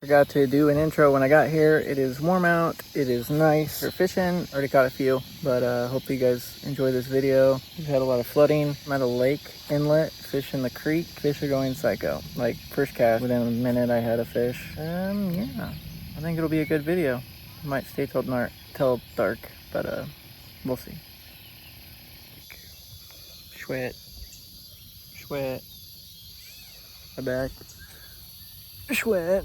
Forgot to do an intro when I got here. It is warm out. It is nice. We're fishing. Already caught a few, but hope you guys enjoy this video. We've had a lot of flooding. I'm at a lake inlet, fish in the creek. Fish are going psycho. Like first cast, within a minute I had a fish. Yeah, I think it'll be a good video. Might stay till dark, but we'll see. Sweat. My back. Sweat.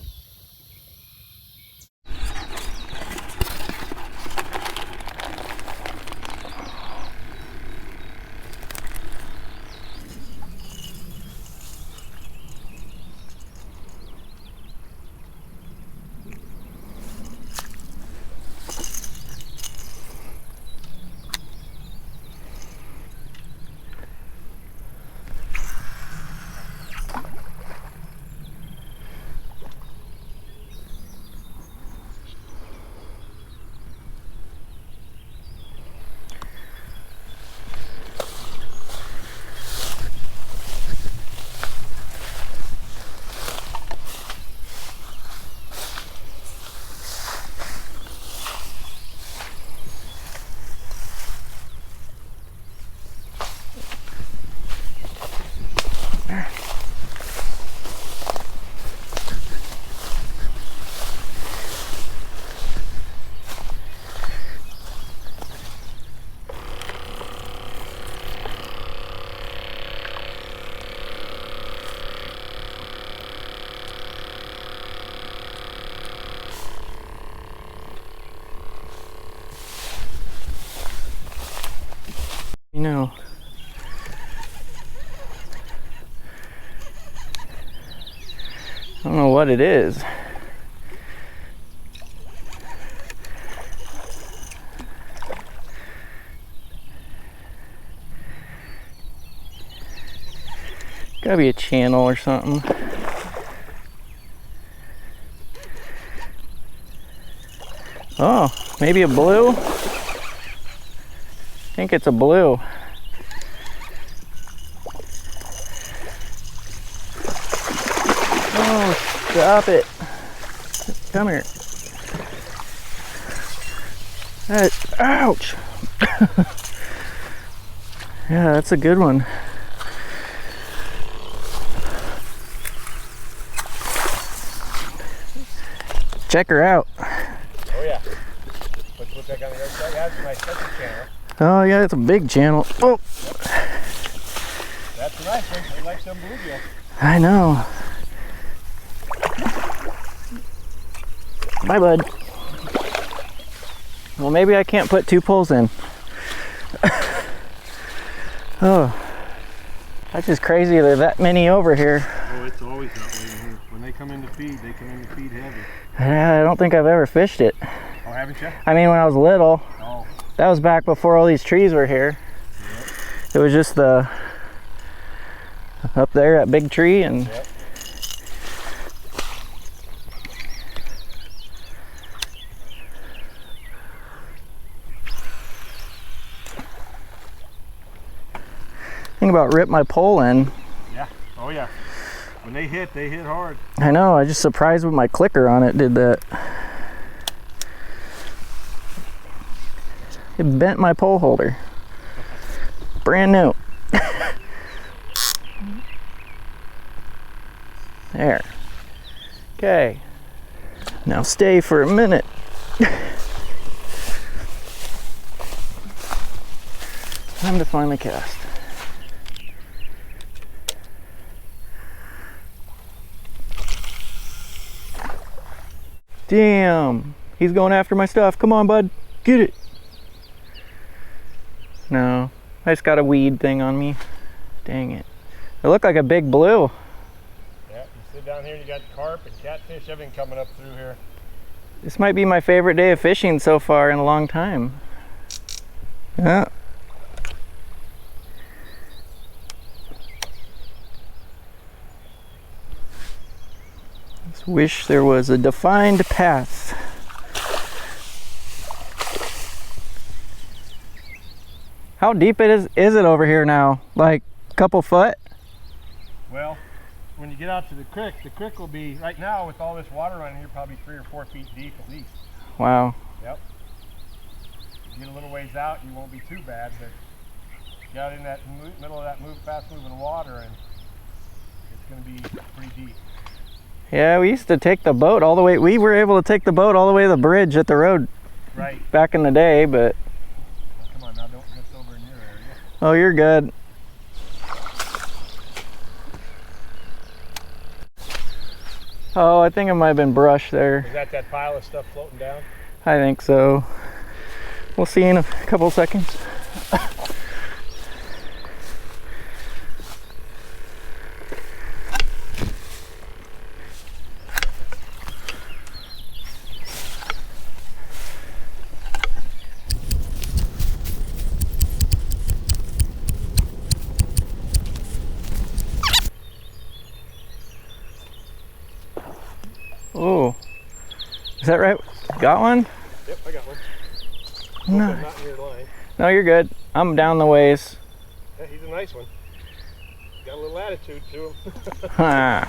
You know, I don't know what it is. Gotta be a channel or something. Oh, maybe a blue? I think it's a blue. Oh, stop it. Come here. Ouch. Yeah, that's a good one. Check her out. Oh yeah. Let's put that on the other side. That's nice. That's a channel. Oh yeah, it's a big channel. Oh. Yep. That's a nice one. I like some bluegill. I know. Bye, bud. Well, maybe I can't put two poles in. Oh, that's just crazy. There's that many over here. Oh, it's always that way here. When they come in to feed, they come in to feed heavy. I don't think I've ever fished it. Oh, haven't you? I mean, when I was little. Oh. That was back before all these trees were here. Yep. It was just the up there, that big tree, and yep. Think about rip my pole in. Yeah. Oh yeah. When they hit hard. I know. I just surprised with my clicker on it did that. It bent my pole holder. Brand new. There. Okay. Now stay for a minute. Time to finally cast. Damn. He's going after my stuff. Come on, bud. Get it. No, I just got a weed thing on me. Dang it. It looked like a big blue. Yeah, you sit down here, you got carp and catfish, everything coming up through here. This might be my favorite day of fishing so far in a long time. Yeah. Just wish there was a defined path. How deep is it over here now? Like a couple foot? Well, when you get out to the creek will be, right now with all this water running here, probably 3 or 4 feet deep at least. Wow. Yep. Get a little ways out, you won't be too bad, but get out in that middle of that fast moving water and it's going to be pretty deep. Yeah, we used to take the boat all the way. We were able to take the boat all the way to the bridge at the road. Right. Back in the day, but. Oh, come on now, don't get this over in your area. Oh, you're good. Oh, I think it might have been brush there. Is that pile of stuff floating down? I think so. We'll see in a couple seconds. Oh, is that right? Got one? Yep, I got one. No. I'm not near the line. No, you're good. I'm down the ways. Yeah, he's a nice one. Got a little attitude to him.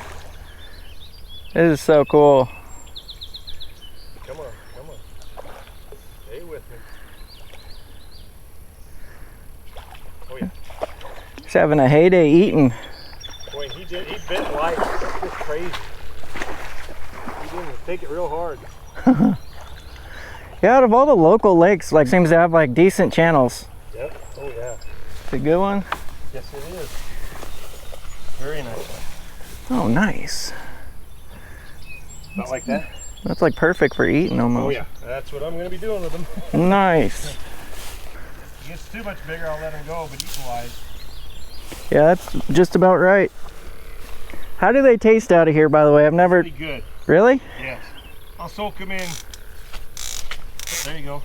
This is so cool. Come on, come on. Stay with me. Oh yeah. He's having a heyday eating. Boy, he bit light. That's just crazy. He didn't take it real hard. Yeah, out of all the local lakes, like seems to have like decent channels. Yep. Oh yeah. It's a good one. Yes, it is. Very nice one. Oh, nice. Not like that. That's like perfect for eating almost. Oh yeah. That's what I'm going to be doing with them. Nice. If he gets too much bigger, I'll let him go. But eating wise. Yeah, that's just about right. How do they taste out of here, by the way? I've never. Pretty good. Really? Yes. I'll soak them in. There you go.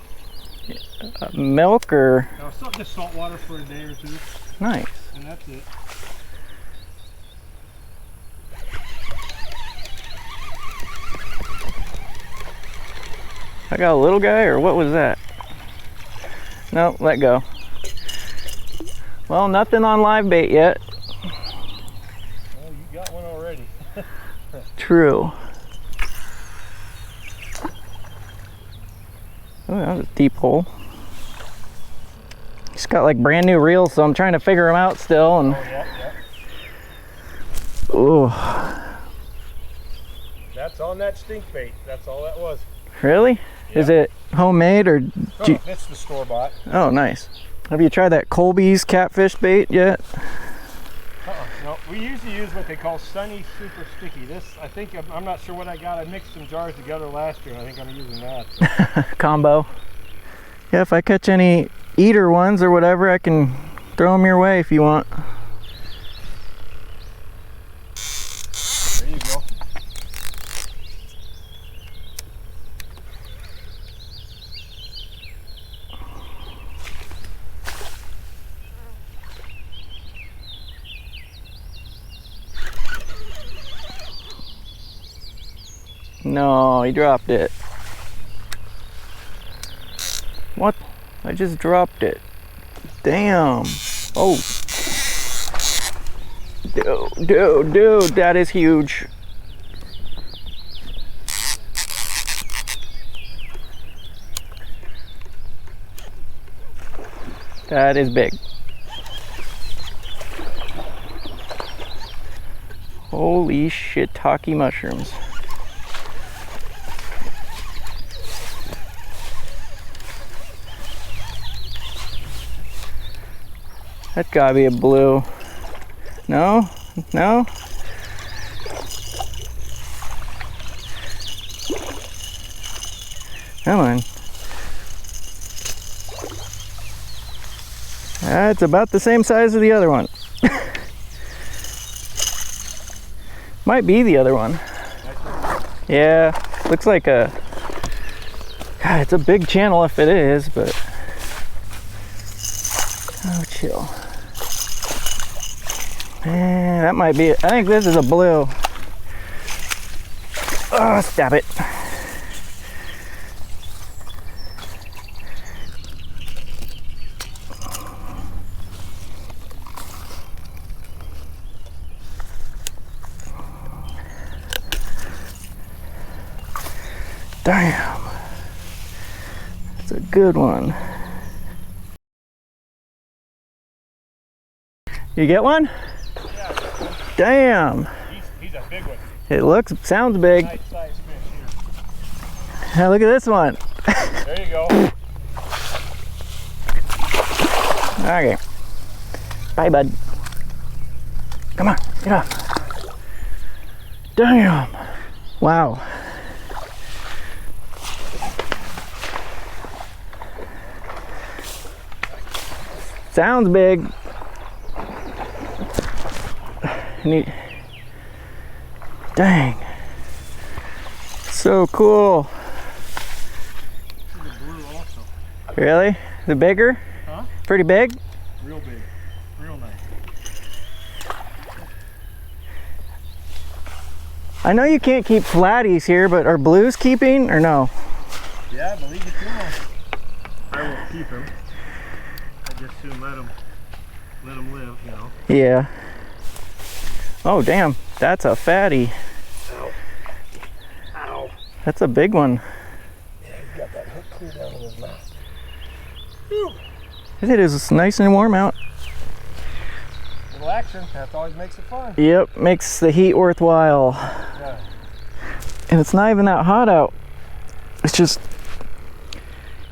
Milk or? Now, just salt water for a day or two. Nice. And that's it. I got a little guy, or what was that? No, let go. Well, nothing on live bait yet. Well, you got one already. True. Oh, that was a deep hole. He's got like brand new reels, so I'm trying to figure him out still. And Oh, yeah, yeah. oh, That's on that stink bait. That's all that was. really? Yeah. Is it homemade or? Oh, that's the store-bought. Oh, nice. Have you tried that Colby's catfish bait yet? No, we usually use what they call Sunny Super Sticky. This, I think, I'm not sure what I got. I mixed some jars together last year, and I think I'm using that. So. Combo. Yeah, if I catch any eater ones or whatever, I can throw them your way if you want. There you go. No, he dropped it. What? I just dropped it. Damn. Oh. Dude, that is huge. That is big. Holy shiitake mushrooms. That's gotta be a blue. No? No? Come on. That's about the same size as the other one. Might be the other one. Yeah, looks like a... God, it's a big channel if it is, but... Oh, chill. That might be it. I think this is a blue. Oh, stab it. Damn. That's a good one. You get one? Yeah. Damn. He's a big one. It sounds big. Nice size fish Hey, look at this one. here. There you go. Okay. Bye, bud. Come on, get off. Damn. Wow. Sounds big. Neat. Dang. So cool. This is a blue also. Really? Is it bigger? Huh? Pretty big? Real big. Real nice. I know you can't keep flatties here, but are blues keeping or no? Yeah, I believe it too. I won't keep him. I just soon let him live, you know. Yeah. Oh, damn. That's a fatty. Ow. Ow. That's a big one. Yeah, he's got that hook clear down in his mouth. It is nice and warm out. Little action. That always makes it fun. Yep, makes the heat worthwhile. Yeah. And it's not even that hot out. It's just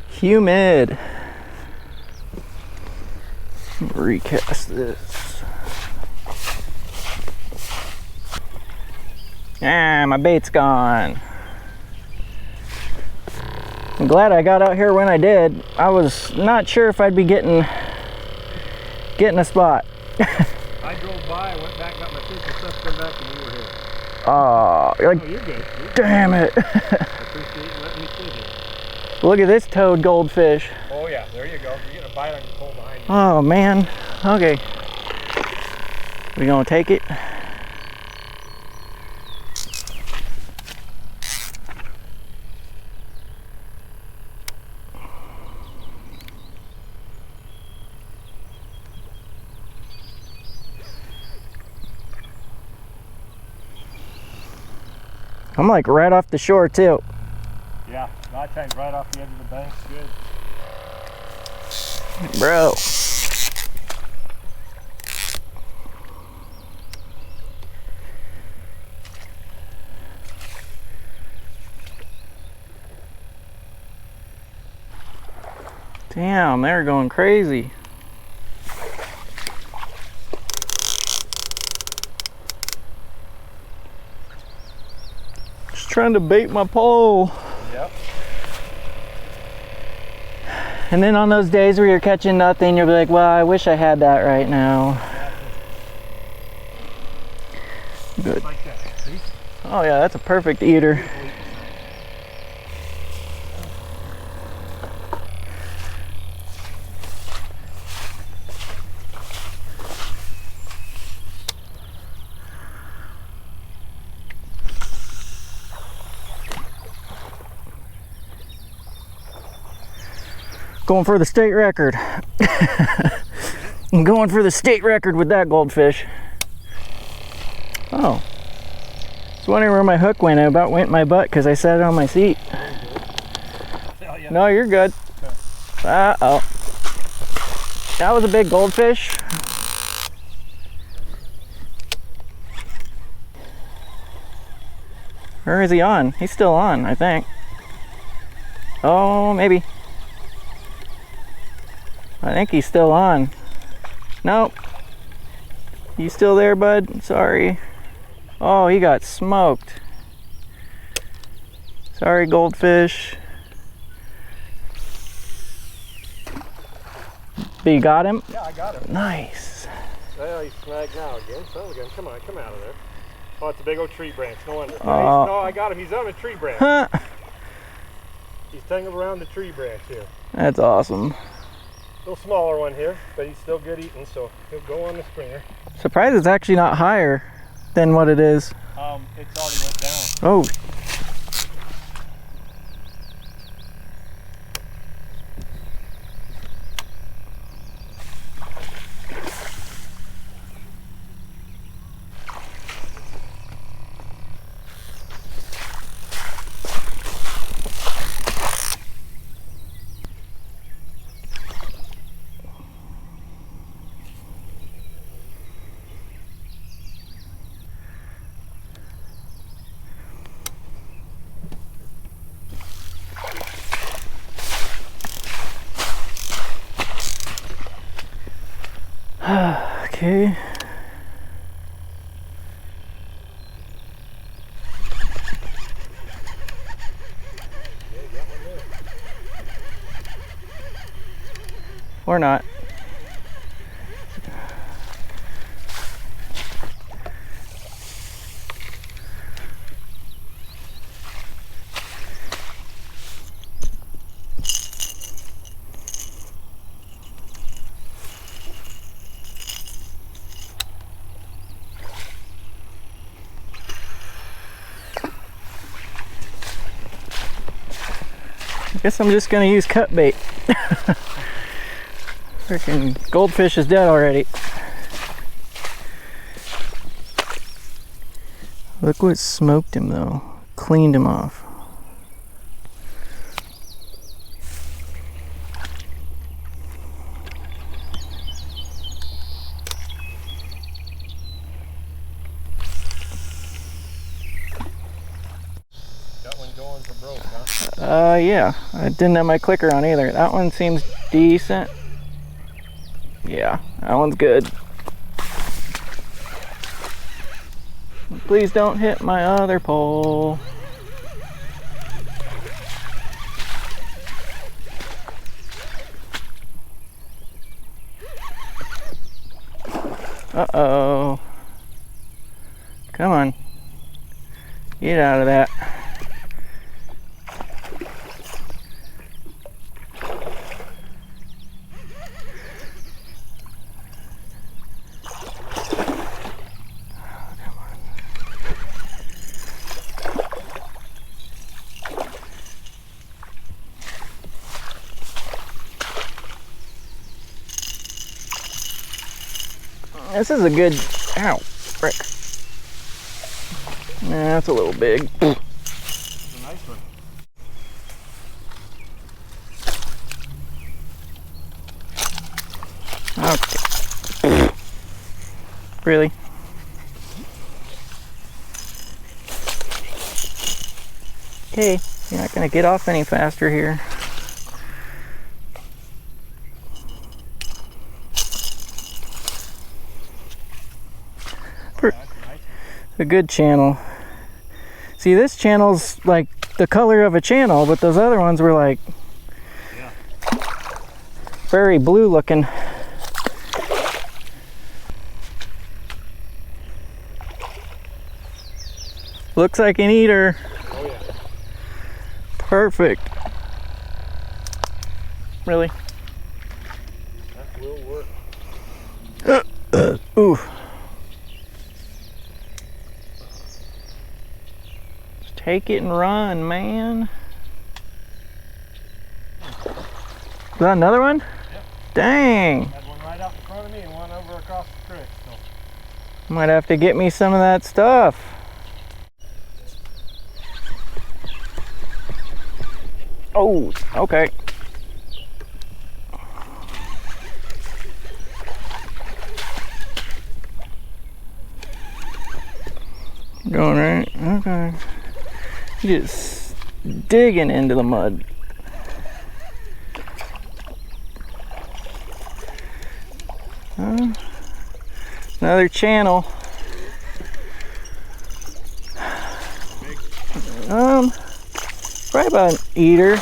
humid. Recast this. Ah, my bait's gone. I'm glad I got out here when I did. I was not sure if I'd be getting a spot. I drove by, went back, got my fish and stuff, come back, and you were here. Oh, you're like, Oh, you're good. You're good. damn it. I appreciate you letting me sit here. Look at this toad goldfish. Oh yeah, there you go. You're getting a bite on your pole behind you. Oh man. Okay. We gonna take it? I'm like right off the shore too. Yeah, a lot of times right off the edge of the bank's good. Bro. Damn, they're going crazy. Just trying to bait my pole. Yep. And then on those days where you're catching nothing, you'll be like, well, I wish I had that right now. Good. Like that. See? Oh yeah, that's a perfect eater. Going for the state record. I'm going for the state record with that goldfish. Oh. I was wondering where my hook went. It about went in my butt because I sat it on my seat. No, you're good. Uh-oh. That was a big goldfish. Where is he on? He's still on, I think. Oh, maybe. I think he's still on. Nope. You still there, bud? Sorry. Oh, he got smoked. Sorry, goldfish. But you got him? Yeah, I got him. Nice. Well, he's snagged now again. So again, come on, come out of there. Oh, it's a big old tree branch. No wonder. No, I got him. He's on a tree branch. Huh. He's tangled around the tree branch here. That's awesome. Little smaller one here, but he's still good eating, so he'll go on the stringer. Surprised it's actually not higher than what it is. It's already went down. Oh. Okay. Or not. I guess I'm just gonna use cut bait. Freaking goldfish is dead already. Look what smoked him though. Cleaned him off. Got one going for broke, huh? Yeah. I didn't have my clicker on either. That one seems decent. Yeah, that one's good. Please don't hit my other pole. Uh-oh. Come on. Get out of that. This is a good, ow, frick. Nah, that's a little big. It's a nice one. Okay. Really? Okay, you're not gonna get off any faster here. A good channel. See, this channel's like the color of a channel, but those other ones were like very blue looking. Looks like an eater. Oh yeah. Perfect. Really? That will work. Ooh. Take it and run, man. Is that another one? Yep. Dang. Had one right out in front of me and one over across the creek. So. Might have to get me some of that stuff. Oh, okay. Going right? Okay. Just digging into the mud. Another channel. Probably about an eater.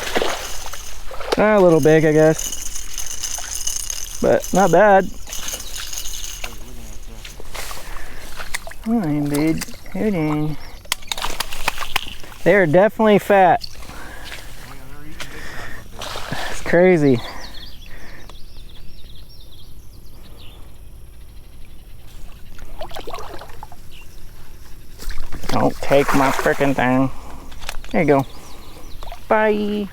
A little big, I guess, but not bad. Fine, dude. Hold on. They're definitely fat. It's crazy. Don't take my frickin' thing. There you go. Bye.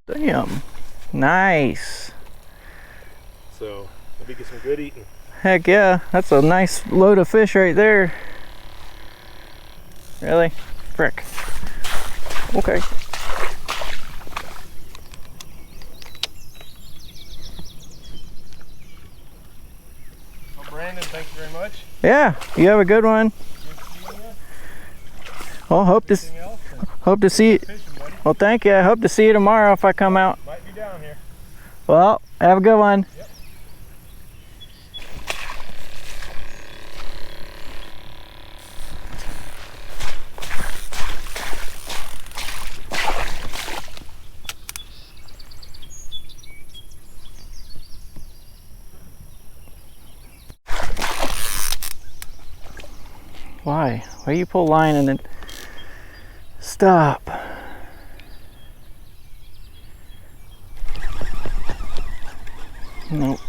Damn. Nice. So, let me get some good eating. Heck yeah. That's a nice load of fish right there. Really? Frick. Okay. Well, Brandon, thank you very much. Yeah, you have a good one. Well, hope to see you. Well, thank you. I hope to see you tomorrow if I come out. Might be down here. Well, have a good one. Yep. Why? Why do you pull line and then stop? Nope.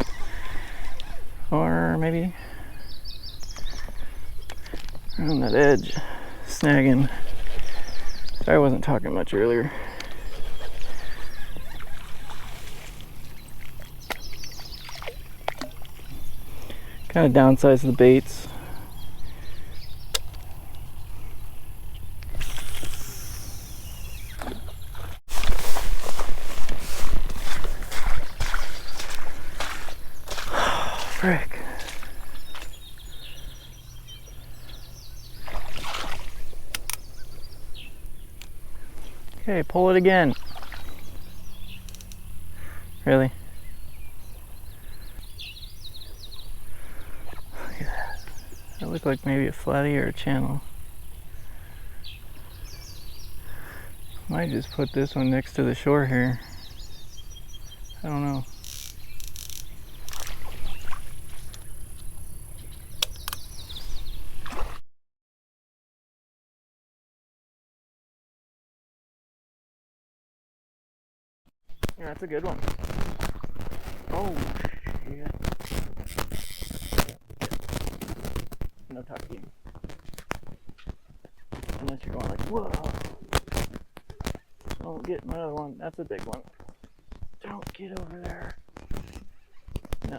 Or maybe on that edge, snagging. Sorry I wasn't talking much earlier. Kind of downsize the baits. Frick. Okay, pull it again. Really? Look at that. That looked like maybe a flatty or a channel. Might just put this one next to the shore here. I don't know. Yeah, that's a good one. Oh, shit. No tucking. Unless you're going like, whoa. Don't get another one. That's a big one. Don't get over there. No.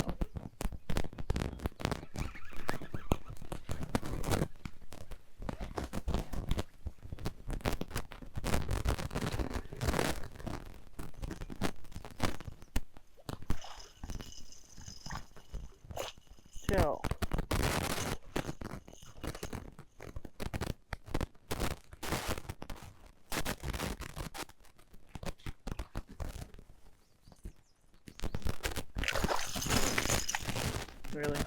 Chill. Really?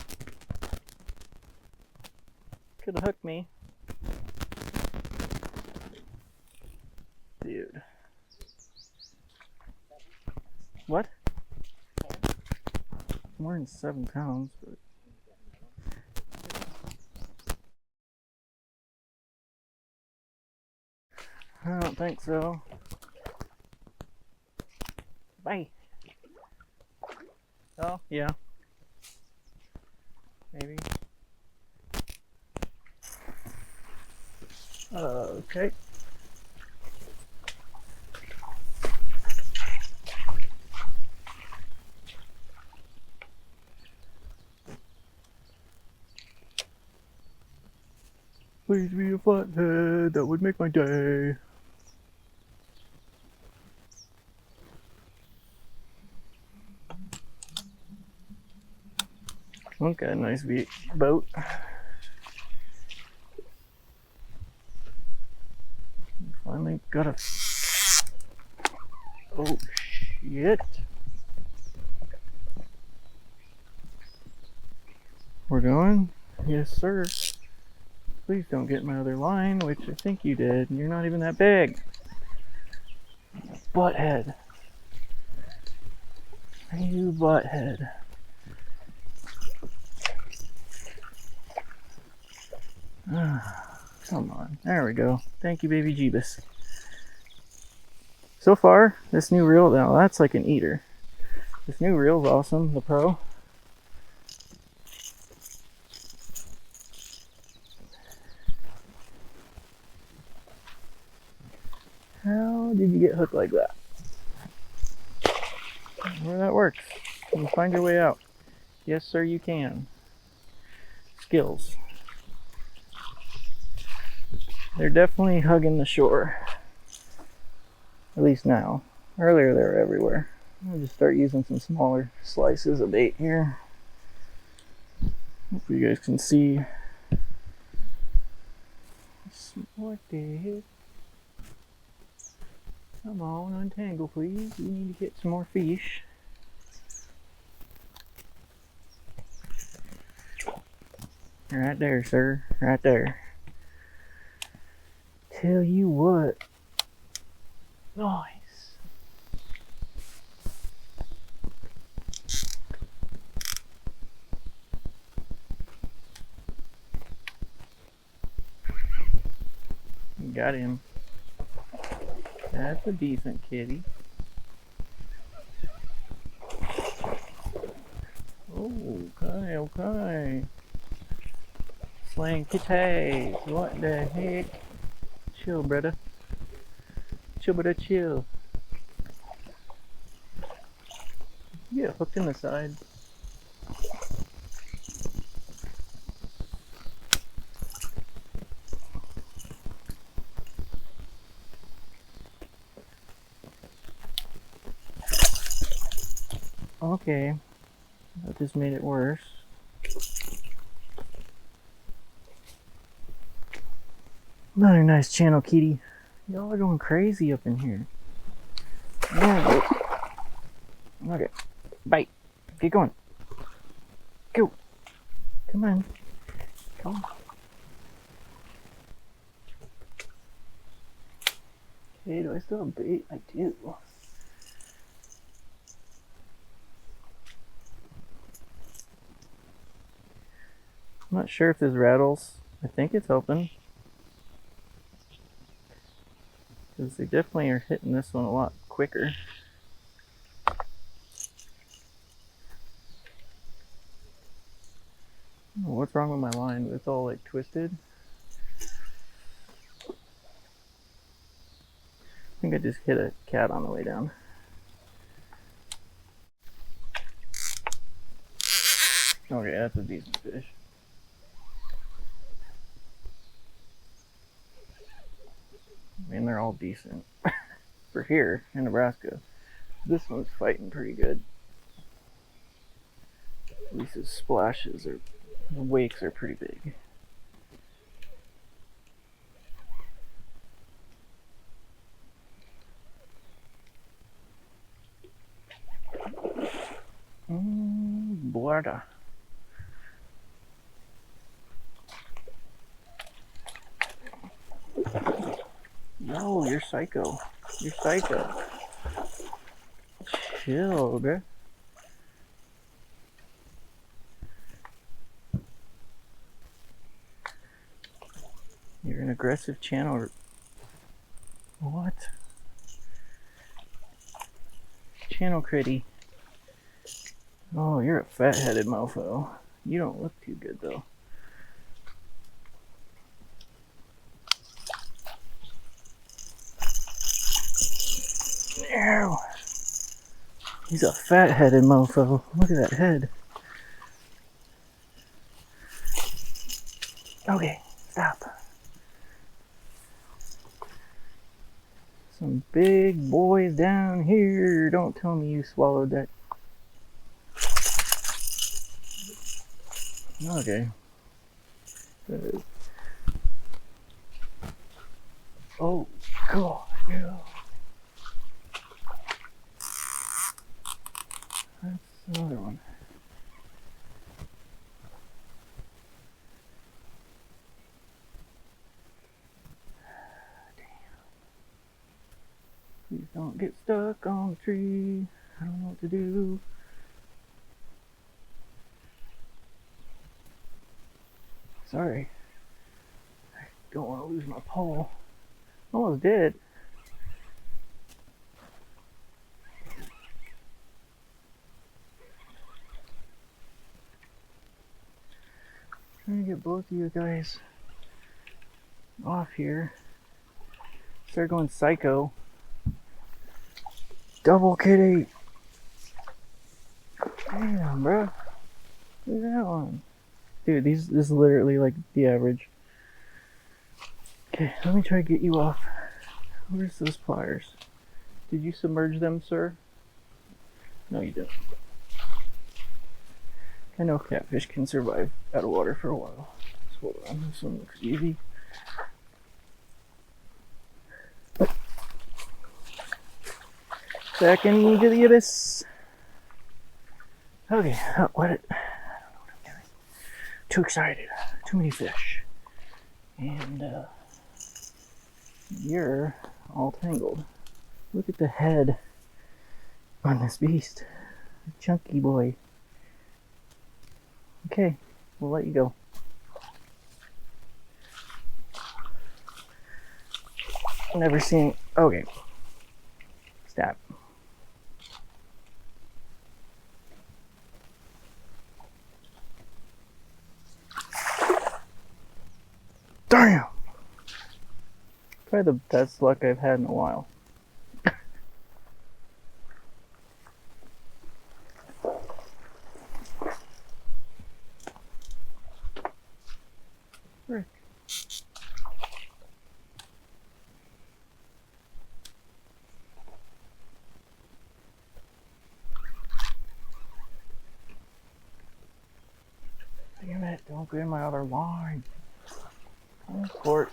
Could have hooked me. Dude. What? More than 7 pounds, but I don't think so. Bye. Oh, yeah. Maybe. Okay. Please be a flathead, that would make my day. Okay, nice boat. Finally got a... Oh, shit. We're going? Yes, sir. Please don't get my other line, which I think you did. You're not even that big. Butthead. You butthead. Come on. There we go. Thank you, baby Jeebus. So far, this new reel, now that's like an eater. This new reel's awesome, the Pro. How did you get hooked like that? Where that works. You can find your way out. Yes, sir, you can. Skills. They're definitely hugging the shore. At least now. Earlier they were everywhere. I'll just start using some smaller slices of bait here. Hopefully you guys can see. What the heck? Come on, untangle please. We need to get some more fish. Right there, sir. Right there. Tell you what. Nice. Got him. That's a decent kitty. Oh, okay, okay. Slaying kitties. What the heck? Chill, brother. Chill, brother, chill. You get hooked in the side. Okay. That just made it worse. Another nice channel, kitty. Y'all are going crazy up in here. Yeah. Okay. Bite. Get going. Go. Come on. Come on. Okay, do I still have bait? I do. I'm not sure if this rattles. I think it's open. Because they definitely are hitting this one a lot quicker. Oh, what's wrong with my line? It's all like twisted. I think I just hit a cat on the way down. Okay, that's a decent fish. I mean, they're all decent for here in Nebraska. This one's fighting pretty good. At least his splashes or wakes are pretty big. Borda. No, you're psycho. You're psycho. Chill, bruh. You're an aggressive channel. What? Channel critty. Oh, you're a fat-headed mofo. You don't look too good, though. Ew. He's a fat-headed mofo. Look at that head. Okay, stop. Some big boys down here. Don't tell me you swallowed that. Okay. Oh, God, yeah. That's another one. Please don't get stuck on the tree. I don't know what to do. Sorry. I don't want to lose my pole. Almost did. Trying to get both of you guys off here. Start going psycho. Double kitty. Damn, bro. Look at that one. Dude, this is literally like the average. Okay, let me try to get you off. Where's those pliers? Did you submerge them, sir? No, you didn't. I know catfish can survive out of water for a while. So hold on, this one looks easy. Back into the abyss. Okay, what? I don't know what I'm doing. Too excited. Too many fish. And you're all tangled. Look at the head on this beast. Chunky boy. Okay, we'll let you go. Never seen. Okay. Stop. Damn! Probably the best luck I've had in a while. Frick. Damn it, don't get in my other line. Of course.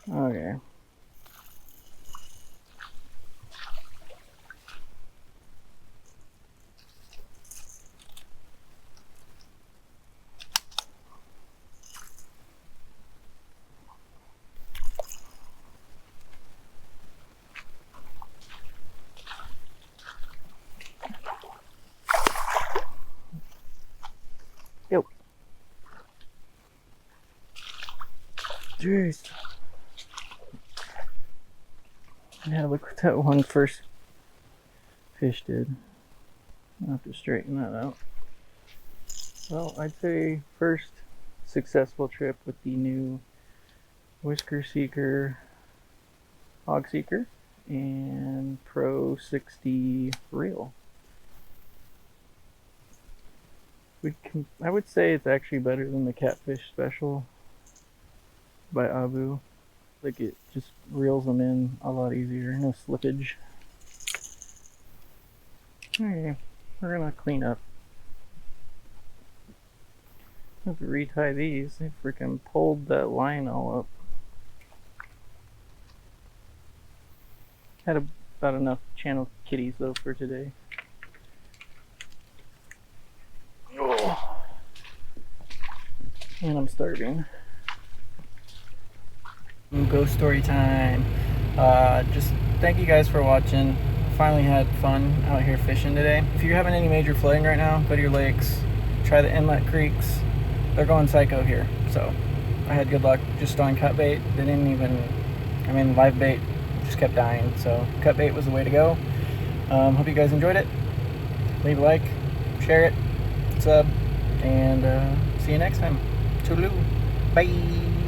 Okay. Yo. Jeez. Yeah, look what that one first fish did. I'll have to straighten that out. Well, I'd say first successful trip with the new Whisker Seeker Hog Seeker and Pro 60 reel. I would say it's actually better than the Catfish Special by Abu. Like, it just reels them in a lot easier, no slippage. Okay, we're gonna clean up. I have to retie these. They freaking pulled that line all up. Had about enough channel kitties though for today. Oh. And I'm starving. Ghost story time. Just thank you guys for watching. Finally had fun out here fishing today. If you're having any major flooding right now, go to your lakes, try the inlet creeks. They're going psycho here. So I had good luck just on cut bait. They didn't even, live bait just kept dying. So cut bait was the way to go. Hope you guys enjoyed it. Leave a like, share it, sub, and see you next time. Toodaloo. Bye.